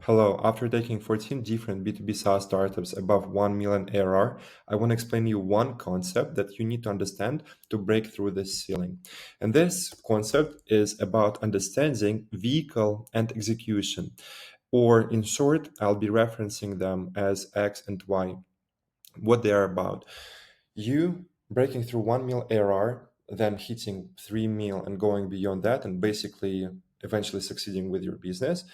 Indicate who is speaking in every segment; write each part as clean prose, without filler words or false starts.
Speaker 1: Hello, after taking 14 different B2B SaaS startups above 1 million ARR, I want to explain you one concept that you need to understand to break through this ceiling. And this concept is about understanding vehicle and execution, or in short, I'll be referencing them as X and Y, what they are about. You breaking through 1 mil ARR, then hitting 3 mil and going beyond that, and basically eventually succeeding with your business.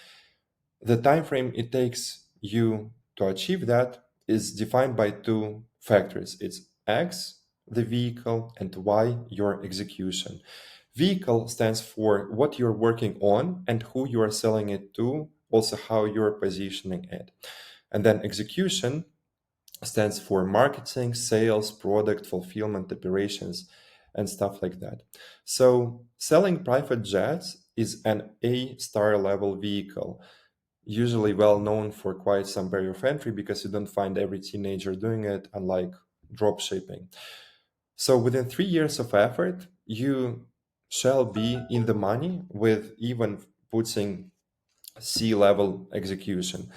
Speaker 1: The time frame it takes you to achieve that is defined by two factors. It's X, the vehicle, and Y, your execution. Vehicle stands for what you're working on and who you are selling it to, also how you're positioning it. And then execution stands for marketing, sales, product, fulfillment, operations, and stuff like that. So selling private jets is an A star level vehicle, usually well known for quite some barrier of entry because you don't find every teenager doing it, unlike drop shipping. So within 3 years of effort, you shall be in the money with even putting C level execution.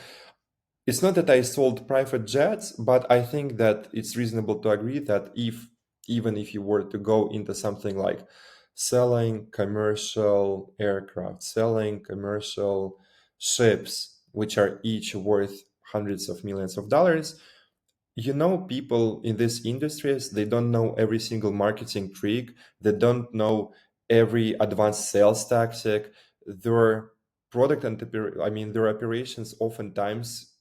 Speaker 1: It's not that I sold private jets, but I think that it's reasonable to agree that if even if you were to go into something like selling commercial aircraft, selling commercial ships, which are each worth hundreds of millions of dollars, people in these industries, they don't know every single marketing trick. They don't know every advanced sales tactic. Their product and their operations oftentimes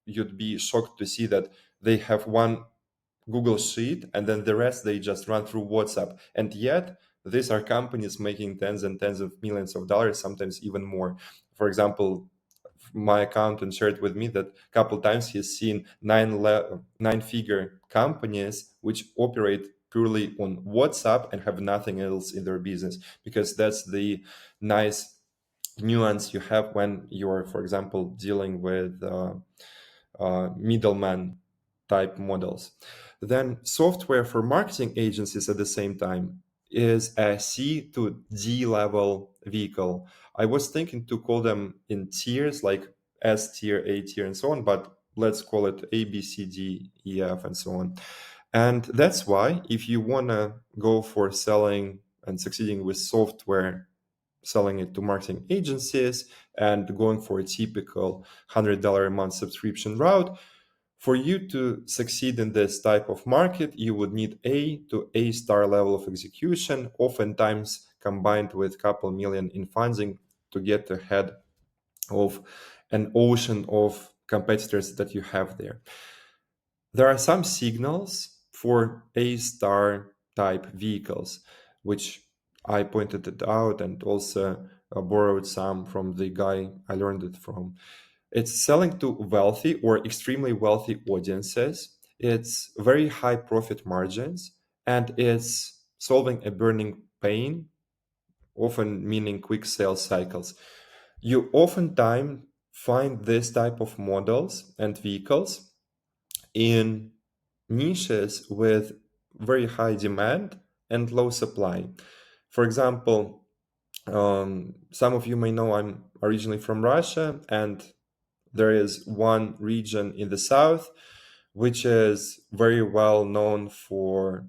Speaker 1: you'd be shocked to see that they have one Google Sheet and then the rest they just run through WhatsApp. And yet these are companies making tens and tens of millions of dollars, sometimes even more. For example, my accountant shared with me that a couple times he's seen nine-figure companies which operate purely on WhatsApp and have nothing else in their business, because that's the nice nuance you have when you're, for example, dealing with middleman type models. Then software for marketing agencies at the same time is a C to D level vehicle. I was thinking to call them in tiers like S tier, A tier, and so on, but let's call it A, B, C, D, E, F, and so on. And that's why if you want to go for selling and succeeding with software, selling it to marketing agencies and going for a typical $100 a month subscription route, for you to succeed in this type of market, you would need A to A star level of execution, oftentimes combined with a couple million in funding to get ahead of an ocean of competitors that you have there. There are some signals for A star type vehicles, which I pointed it out and also borrowed some from the guy I learned it from. It's selling to wealthy or extremely wealthy audiences. It's very high profit margins, and it's solving a burning pain, often meaning quick sales cycles. You oftentimes find this type of models and vehicles in niches with very high demand and low supply. For example, some of you may know I'm originally from Russia, and there is one region in the south which is very well known for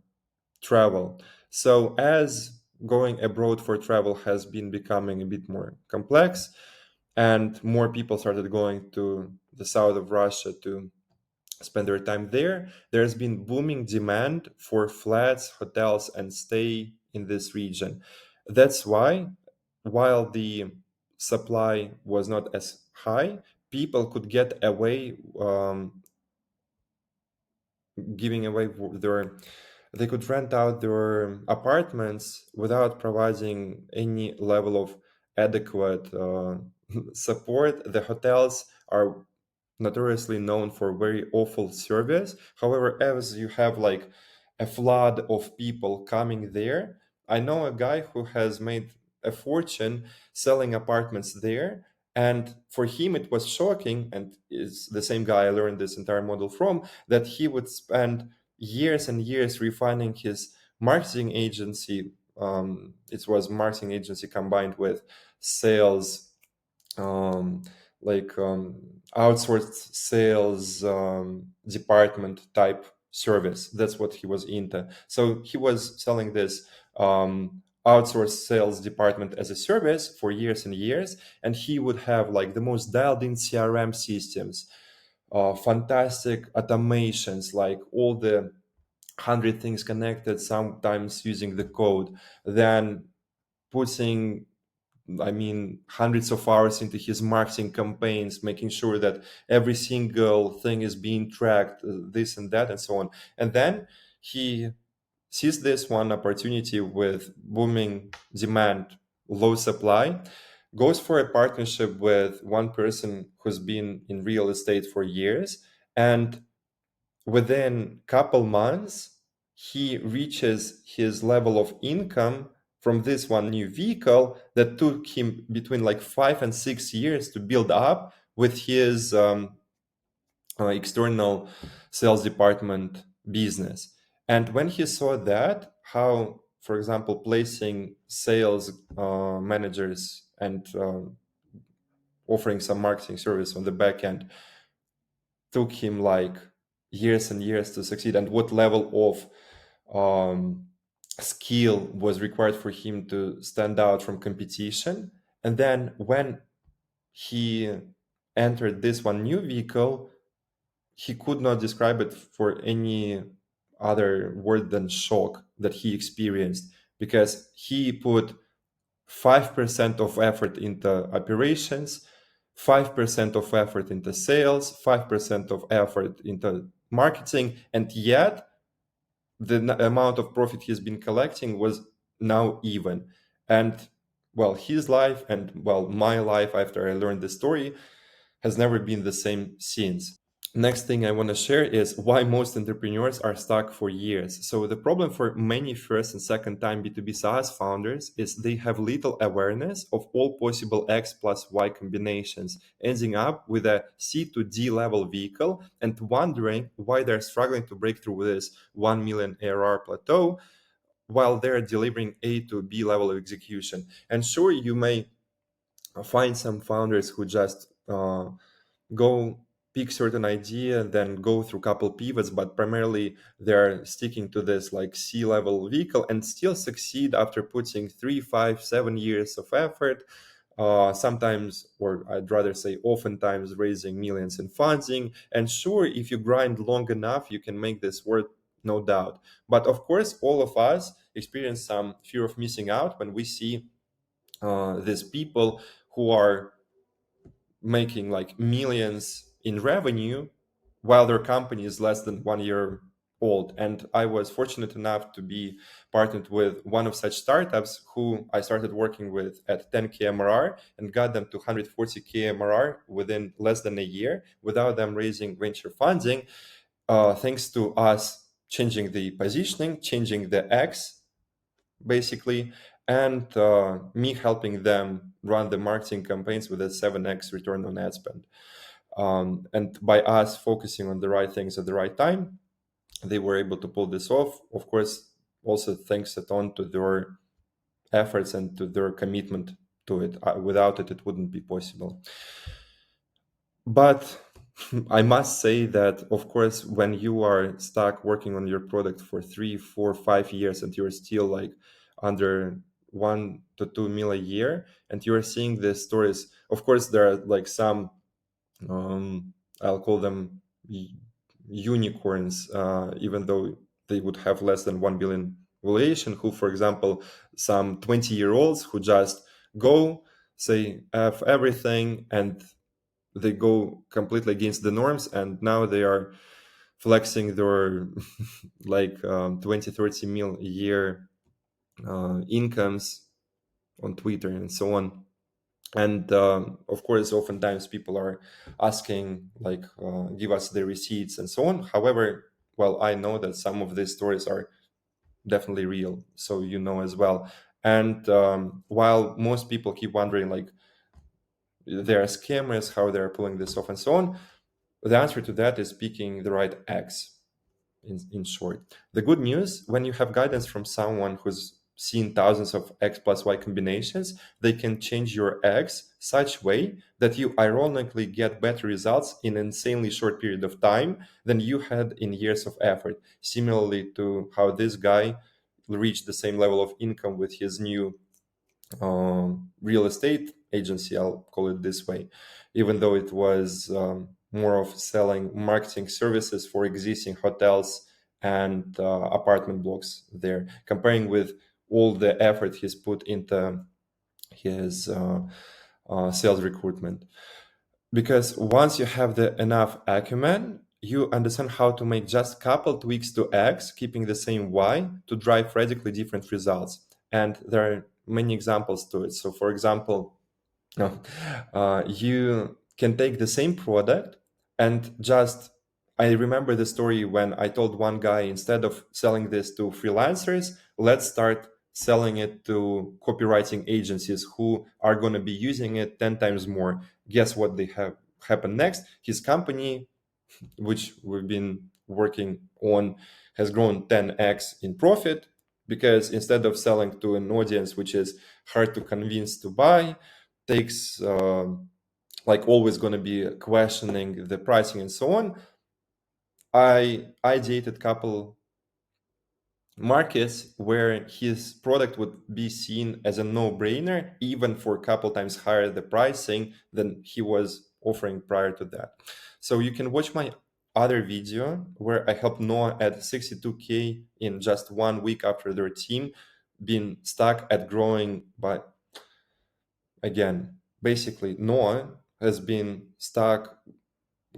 Speaker 1: travel. So as going abroad for travel has been becoming a bit more complex, and more people started going to the south of Russia to spend their time there, there's been booming demand for flats, hotels, and stay in this region. That's why, while the supply was not as high, people could get away giving away they could rent out their apartments without providing any level of adequate support. The hotels are notoriously known for very awful service. However, as you have like a flood of people coming there, I know a guy who has made a fortune selling apartments there. And for him, it was shocking, and is the same guy I learned this entire model from, that he would spend years and years refining his marketing agency. It was marketing agency combined with sales, like outsourced sales department type service. That's what he was into. So he was selling this outsourced sales department as a service for years and years, and he would have like the most dialed in CRM systems, fantastic automations, like all the 100 things connected, sometimes using the code, then putting, I mean, hundreds of hours into his marketing campaigns, making sure that every single thing is being tracked, this and that, and so on. And then he sees this one opportunity with booming demand, low supply, goes for a partnership with one person who's been in real estate for years, and within couple months he reaches his level of income from this one new vehicle that took him between like 5 and 6 years to build up with his external sales department business. And when he saw that, how, for example, placing sales managers and offering some marketing service on the back end took him like years and years to succeed, and what level of skill was required for him to stand out from competition. And then when he entered this one new vehicle, he could not describe it for any other word than shock that he experienced, because he put 5% of effort into operations, 5% of effort into sales, 5% of effort into marketing, and yet the amount of profit he's been collecting was now even. And well, his life and well, my life after I learned the story has never been the same since. Next thing I want to share is why most entrepreneurs are stuck for years. So the problem for many first and second time B2B SaaS founders is they have little awareness of all possible X plus Y combinations, ending up with a C to D level vehicle and wondering why they're struggling to break through this 1 million ARR plateau while they're delivering A to B level of execution. And sure, you may find some founders who just go pick certain idea and then go through couple pivots, but primarily they're sticking to this like C-level vehicle and still succeed after putting 3, 5, 7 years of effort, sometimes, or I'd rather say oftentimes, raising millions in funding. And sure, if you grind long enough, you can make this work, no doubt. But of course, all of us experience some fear of missing out when we see these people who are making like millions in revenue while their company is less than 1 year old. And I was fortunate enough to be partnered with one of such startups who I started working with at 10K MRR and got them to 140K MRR within less than a year without them raising venture funding, thanks to us changing the positioning, changing the X basically, and me helping them run the marketing campaigns with a 7x return on ad spend. And by us focusing on the right things at the right time, they were able to pull this off. Of course, also thanks a ton to their efforts and to their commitment to it. Without it, it wouldn't be possible. But I must say that, of course, when you are stuck working on your product for 3, 4, 5 years and you're still like under 1 to 2 mil a year, and you're seeing these stories, of course, there are like some, I'll call them unicorns, even though they would have less than 1 billion valuation, who, for example, some 20-year-olds who just go, say, F everything, and they go completely against the norms, and now they are flexing their like 20-30 mil a year incomes on Twitter and so on. And of course, oftentimes people are asking like give us the receipts and so on. However, well, I know that some of these stories are definitely real, so you know as well. And while most people keep wondering like there are scammers, how they're pulling this off and so on, the answer to that is picking the right X, in short. The good news, when you have guidance from someone who's seen thousands of X plus Y combinations, they can change your X such way that you ironically get better results in an insanely short period of time than you had in years of effort. Similarly to how this guy reached the same level of income with his new real estate agency, I'll call it this way, even though it was more of selling marketing services for existing hotels and apartment blocks there, comparing with all the effort he's put into his sales recruitment. Because once you have the enough acumen, you understand how to make just couple tweaks to X, keeping the same Y to drive radically different results. And there are many examples to it. So, for example, you can take the same product and just, I remember the story when I told one guy, instead of selling this to freelancers, let's start selling it to copywriting agencies who are going to be using it 10 times more. Guess what they have happened next? His company, which we've been working on, has grown 10x in profit, because instead of selling to an audience which is hard to convince to buy, takes like always going to be questioning the pricing and so on, I ideated couple markets where his product would be seen as a no-brainer, even for a couple times higher the pricing than he was offering prior to that. So you can watch my other video where I helped Noah at 62K in just 1 week after their team being stuck at growing by, again, basically Noah has been stuck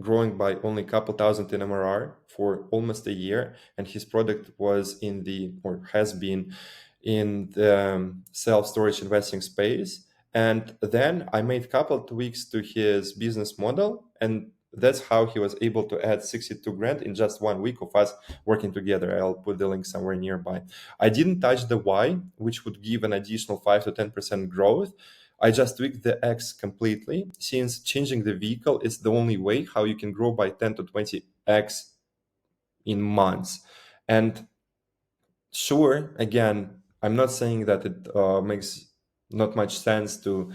Speaker 1: growing by only a couple thousand in MRR for almost a year, and his product was in the, or has been in the self-storage investing space. And then I made a couple tweaks to his business model, and that's how he was able to add 62 grand in just 1 week of us working together. I'll put the link somewhere nearby. I didn't touch the Y, which would give an additional 5 to 10% growth. I just tweaked the X completely, since changing the vehicle is the only way how you can grow by 10 to 20x in months. And sure, again, I'm not saying that it makes not much sense to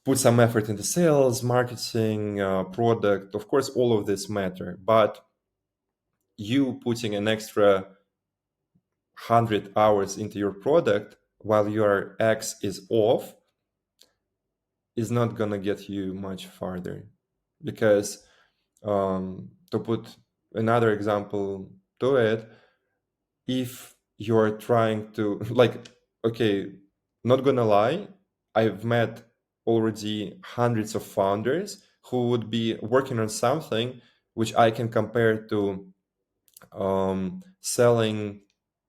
Speaker 1: put some effort into sales, marketing, product. Of course, all of this matter, but you putting an extra 100 hours into your product while your X is off is not going to get you much farther. Because to put another example to it, if you're trying to like, okay, not gonna lie, I've met already hundreds of founders who would be working on something which I can compare to selling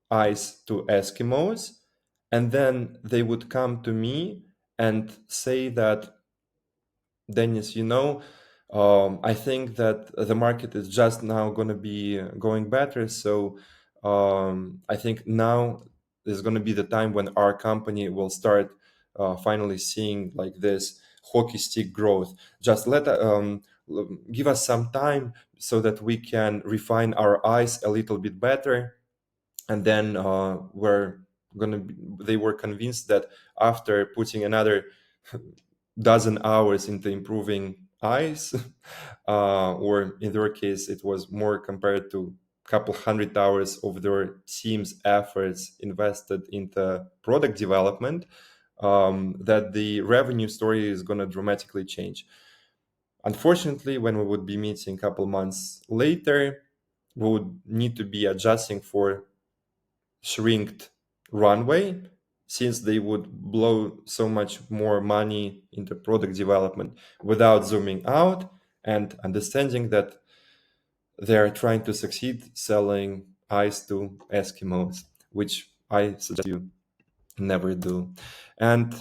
Speaker 1: ice to Eskimos, and then they would come to me and say that, Denis, I think that the market is just now going to be going better. So I think now is going to be the time when our company will start finally seeing like this hockey stick growth. Just give us some time so that we can refine our eyes a little bit better. And then they were convinced that after putting another dozen hours into improving eyes, or in their case, it was more compared to a couple hundred hours of their team's efforts invested into product development, that the revenue story is going to dramatically change. Unfortunately, when we would be meeting a couple months later, we would need to be adjusting for shrinked runway, since they would blow so much more money into product development without zooming out and understanding that they're trying to succeed selling ice to Eskimos, which I suggest you never do. And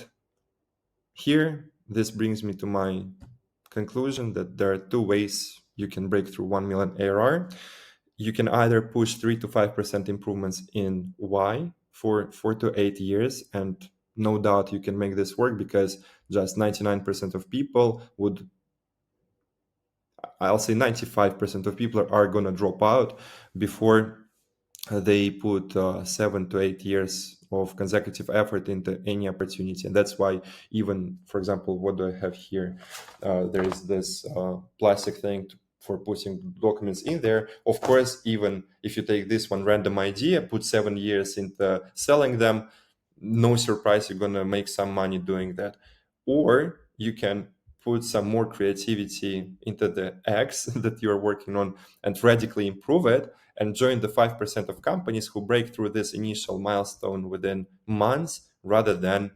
Speaker 1: here, this brings me to my conclusion that there are two ways you can break through 1 million ARR. You can either push 3 to 5% improvements in Y for 4 to 8 years, and no doubt you can make this work, because just 99% of people would, I'll say 95% of people are going to drop out before they put 7 to 8 years of consecutive effort into any opportunity. And that's why, even, for example, what do I have here? There is this plastic thing for putting documents in there. Of course, even if you take this one random idea, put 7 years into selling them, no surprise, you're going to make some money doing that. Or you can put some more creativity into the X that you're working on and radically improve it, and join the 5% of companies who break through this initial milestone within months rather than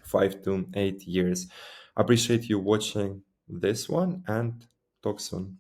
Speaker 1: 5 to 8 years. Appreciate you watching this one, and talk soon.